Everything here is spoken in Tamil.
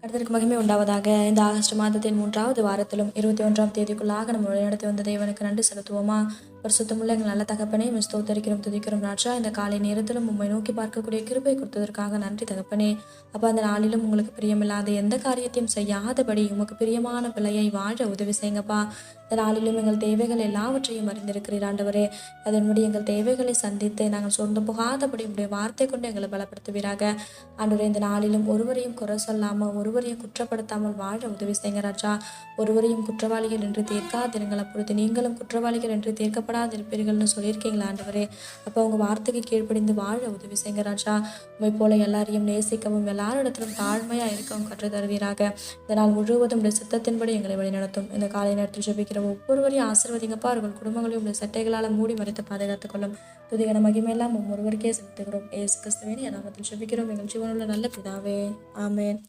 கர்த்தருக்கு மகிமை உண்டாவதாக. இந்த ஆகஸ்ட் மாதத்தின் 3வது வாரத்திலும் 21ஆம் தேதிக்குள்ளாக நம்ம வழிநடத்தி வந்த தேவனுக்கு நன்றி செலுத்துவோமா? பரிசுத்தமுள்ள எங்கள் நல்ல தகப்பனே, ஸ்தோத்தரிக்கிறோம், துதிக்கிறோம் ராஜா. இந்த காலை நேரத்திலும் உம்மை நோக்கி பார்க்கக்கூடிய கிருபை கொடுத்ததற்காக நன்றி தகப்பனே. அப்போ அந்த நாளிலும் உங்களுக்கு பிரியமில்லாத எந்த காரியத்தையும் செய்யாதபடி உமக்கு பிரியமான பிள்ளையை வாழ உதவி செய்யுங்கப்பா. இந்த நாளிலும் எங்கள் தேவைகள் எல்லாவற்றையும் அறிந்திருக்கிறீர் ஆண்டவரே. அதன்படி எங்கள் தேவைகளை சந்தித்து நாங்கள் சோர்ந்து போகாதபடி உடைய வார்த்தை கொண்டு எங்களை பலப்படுத்துவீராக. ஆண்டவரே, இந்த நாளிலும் ஒருவரையும் குறை சொல்லாமல் ஒருவரையும் குற்றப்படுத்தாமல் வாழ உதவி செய்யுங்க ராஜா. ஒருவரையும் குற்றவாளிகள் என்று தீர்க்காதிருங்கள், அப்பொழுது நீங்களும் குற்றவாளிகள் என்று தீர்க்கப்படாதிருப்பீர்கள்னு சொல்லியிருக்கீங்களா ஆண்டவரே. அப்போ உங்கள் வார்த்தைக்கு கீழ்ப்படிந்து வாழ உதவி செய்யுங்க ராஜா. உண்மை போல எல்லாரையும் நேசிக்கவும் எல்லாரிடத்திலும் தாழ்மையாக இருக்கவும் கற்று தருவீராக. இந்த நாள் முழுவதும் உடைய சித்தத்தின்படி எங்களை வழிநடத்தும். இந்த காலை நேரத்தில் ஜெபிக்கிற ஒவ்வொருவரையும் ஆசீர்வதிங்கப்பா. அவர்கள் குடும்பங்களையும் உடைய சட்டைகளால் மூடி மறைத்து பாதுகாத்துக் கொள்ளும். துதிகன மகிமையெல்லாம் ஒவ்வொருவருக்கே செலுத்துகிறோம். இயேசு கிறிஸ்துவின் நாமத்தில் ஜெபிக்கிறோம் எங்கள் ஜீவனுள்ள நல்ல பிதாவே, ஆமென்.